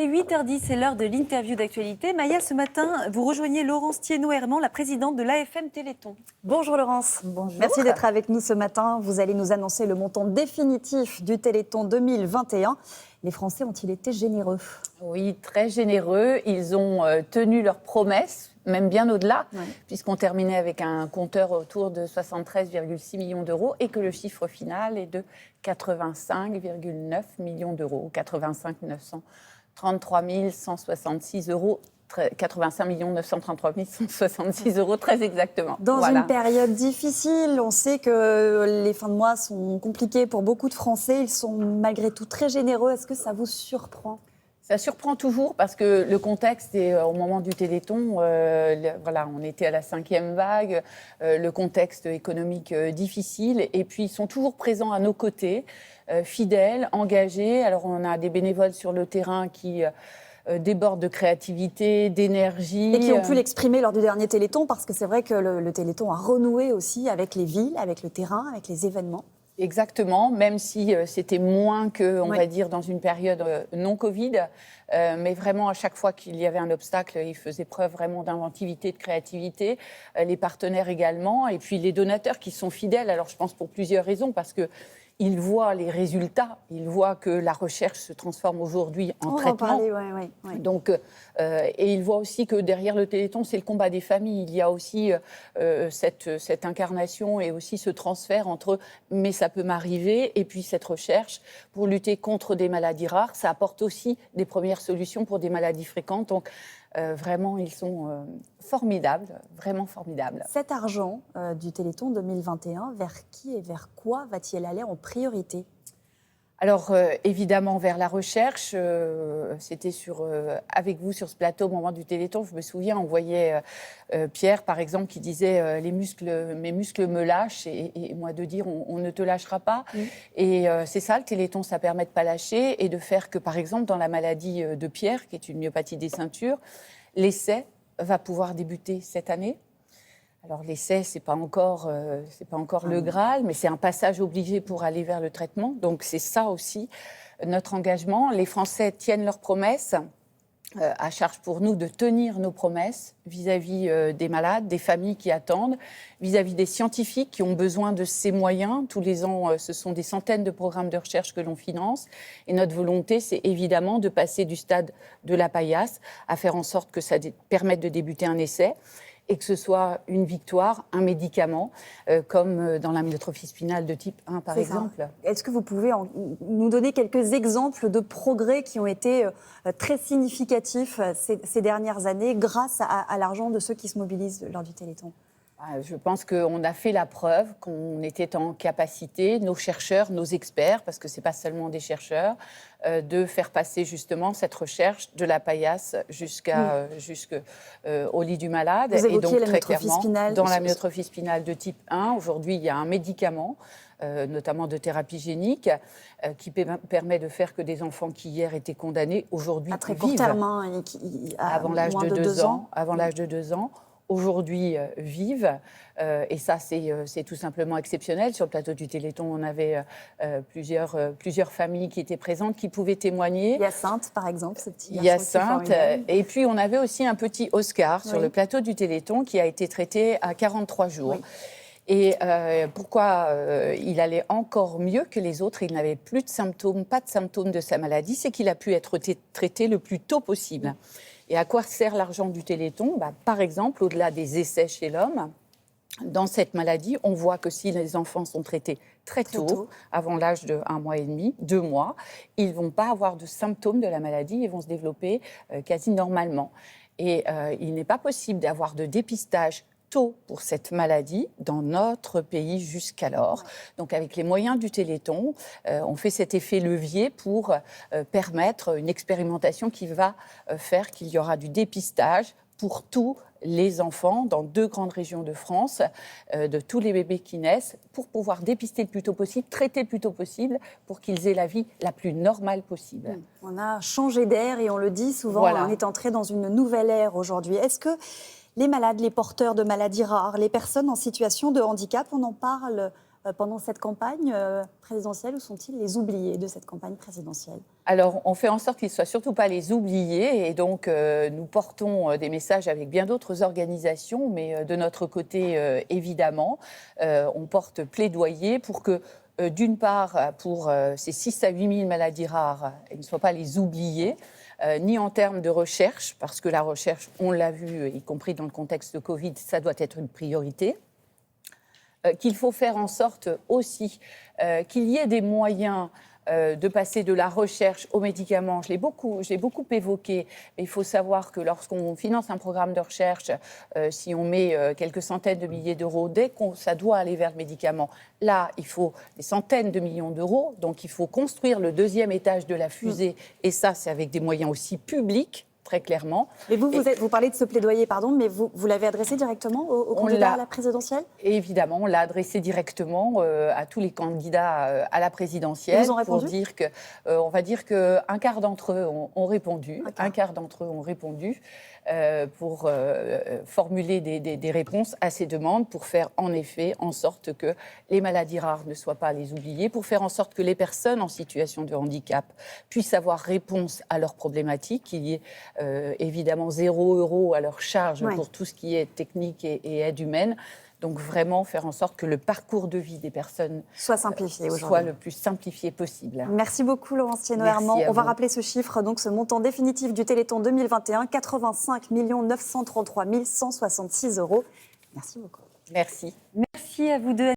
Et 8h10, c'est l'heure de l'interview d'actualité. Maya, ce matin, vous rejoignez Laurence Thienot-Herman, la présidente de l'AFM Téléthon. Bonjour Laurence. Bonjour. Merci d'être avec nous ce matin. Vous allez nous annoncer le montant définitif du Téléthon 2021. Les Français ont-ils été généreux? Oui, très généreux. Ils ont tenu leurs promesses, même bien au-delà, puisqu'on terminait avec un compteur autour de 73,6 millions d'euros et que le chiffre final est de 85,9 millions d'euros, 85 933 166 euros. 85 933 166 euros, très exactement. Dans une période difficile, on sait que les fins de mois sont compliquées pour beaucoup de Français. Ils sont malgré tout très généreux. Est-ce que ça vous surprend? Ça surprend toujours parce que le contexte est au moment du Téléthon, on était à la 5e vague, le contexte économique difficile, et puis ils sont toujours présents à nos côtés, fidèles, engagés. Alors on a des bénévoles sur le terrain qui débordent de créativité, d'énergie. Et qui ont pu l'exprimer lors du dernier Téléthon, parce que c'est vrai que le Téléthon a renoué aussi avec les villes, avec le terrain, avec les événements. Exactement, même si c'était moins que, on va dire, dans une période non Covid. Mais vraiment, à chaque fois qu'il y avait un obstacle, ils faisaient preuve vraiment d'inventivité, de créativité. Les partenaires également. Et puis les donateurs qui sont fidèles. Alors je pense pour plusieurs raisons, parce que ils voient les résultats, ils voient que la recherche se transforme aujourd'hui en traitement. Donc, et ils voient aussi que derrière le Téléthon, c'est le combat des familles. Il y a aussi cette incarnation et aussi ce transfert entre « mais ça peut m'arriver » et puis cette recherche pour lutter contre des maladies rares. Ça apporte aussi des premières solutions pour des maladies fréquentes. Donc, vraiment, ils sont formidables, vraiment formidables. Cet argent du Téléthon 2021, vers qui et vers quoi va-t-il aller en priorité? Alors, évidemment, vers la recherche. C'était avec vous sur ce plateau au moment du Téléthon. Je me souviens, on voyait Pierre, par exemple, qui disait mes muscles me lâchent. Et moi, de dire on ne te lâchera pas. Et c'est ça, le Téléthon, ça permet de ne pas lâcher et de faire que, par exemple, dans la maladie de Pierre, qui est une myopathie des ceintures, l'essai va pouvoir débuter cette année. Alors l'essai, c'est pas encore le Graal, mais c'est un passage obligé pour aller vers le traitement. Donc c'est ça aussi notre engagement. Les Français tiennent leurs promesses. À charge pour nous de tenir nos promesses vis-à-vis des malades, des familles qui attendent, vis-à-vis des scientifiques qui ont besoin de ces moyens. Tous les ans, ce sont des centaines de programmes de recherche que l'on finance. Et notre volonté, c'est évidemment de passer du stade de la paillasse à faire en sorte que ça permette de débuter un essai et que ce soit une victoire, un médicament, comme dans l'amyotrophie spinale de type 1, par exemple. Est-ce que vous pouvez nous donner quelques exemples de progrès qui ont été très significatifs ces dernières années grâce à l'argent de ceux qui se mobilisent lors du Téléthon? Je pense qu'on a fait la preuve qu'on était en capacité, nos chercheurs, nos experts, parce que ce n'est pas seulement des chercheurs, de faire passer justement cette recherche de la paillasse jusqu'au lit du malade. Vous évoquiez et donc très l'amyotrophie clairement, spinale. dans l'amyotrophie spinale de type 1, aujourd'hui, il y a un médicament, notamment de thérapie génique, qui permet de faire que des enfants qui hier étaient condamnés, aujourd'hui à très vivent. court terme, Avant l'âge de 2 ans. Avant l'âge de 2 ans. Aujourd'hui vivent. Et ça, c'est tout simplement exceptionnel. Sur le plateau du Téléthon, on avait plusieurs familles qui étaient présentes, qui pouvaient témoigner. Hyacinthe, par exemple, ce petit garçon. Hyacinthe. Et puis, on avait aussi un petit Oscar sur le plateau du Téléthon qui a été traité à 43 jours. Oui. Et pourquoi il allait encore mieux que les autres, il n'avait plus de symptômes, pas de symptômes de sa maladie, c'est qu'il a pu être traité le plus tôt possible. Et à quoi sert l'argent du Téléthon? Par exemple, au-delà des essais chez l'homme, dans cette maladie, on voit que si les enfants sont traités très tôt, avant l'âge de 1 mois et demi, 2 mois, ils ne vont pas avoir de symptômes de la maladie, ils vont se développer quasi normalement. Et il n'est pas possible d'avoir de dépistage tôt pour cette maladie dans notre pays jusqu'alors. Donc avec les moyens du Téléthon, on fait cet effet levier pour permettre une expérimentation qui va faire qu'il y aura du dépistage pour tous les enfants dans 2 grandes régions de France, de tous les bébés qui naissent, pour pouvoir dépister le plus tôt possible, traiter le plus tôt possible, pour qu'ils aient la vie la plus normale possible. On a changé d'air et on le dit souvent, on est entré dans une nouvelle ère aujourd'hui. Est-ce que les malades, les porteurs de maladies rares, les personnes en situation de handicap, on en parle pendant cette campagne présidentielle, ou sont-ils les oubliés de cette campagne présidentielle? Alors, on fait en sorte qu'ils ne soient surtout pas les oubliés et donc nous portons des messages avec bien d'autres organisations, mais de notre côté, évidemment, on porte plaidoyer pour que, d'une part, pour ces 6 à 8 000 maladies rares, ils ne soient pas les oubliés, ni en termes de recherche, parce que la recherche, on l'a vu, y compris dans le contexte de Covid, ça doit être une priorité. Qu'il faut faire en sorte aussi qu'il y ait des moyens de passer de la recherche aux médicaments. Je l'ai beaucoup évoqué, mais il faut savoir que lorsqu'on finance un programme de recherche, si on met quelques centaines de milliers d'euros, dès que ça doit aller vers le médicament, là, il faut des centaines de millions d'euros. Donc, il faut construire le 2e étage de la fusée. Et ça, c'est avec des moyens aussi publics, très clairement. Mais vous parlez de ce plaidoyer, pardon, mais vous l'avez adressé directement au candidat à la présidentielle? Évidemment, on l'a adressé directement à tous les candidats à la présidentielle. Ils vous ont répondu? Pour dire que, on va dire qu'un quart d'entre eux ont répondu. Un quart d'entre eux ont répondu pour formuler des réponses à ces demandes, pour faire en effet en sorte que les maladies rares ne soient pas les oubliées, pour faire en sorte que les personnes en situation de handicap puissent avoir réponse à leurs problématiques, qu'il y ait évidemment 0 € à leur charge pour tout ce qui est technique et aide humaine. Donc vraiment faire en sorte que le parcours de vie des personnes soit simplifié soit le plus simplifié possible. Merci beaucoup Laurence Thienot-Herman. On va rappeler ce chiffre, donc ce montant définitif du Téléthon 2021, 85 933 166 €. Merci beaucoup. Merci. Merci à vous deux.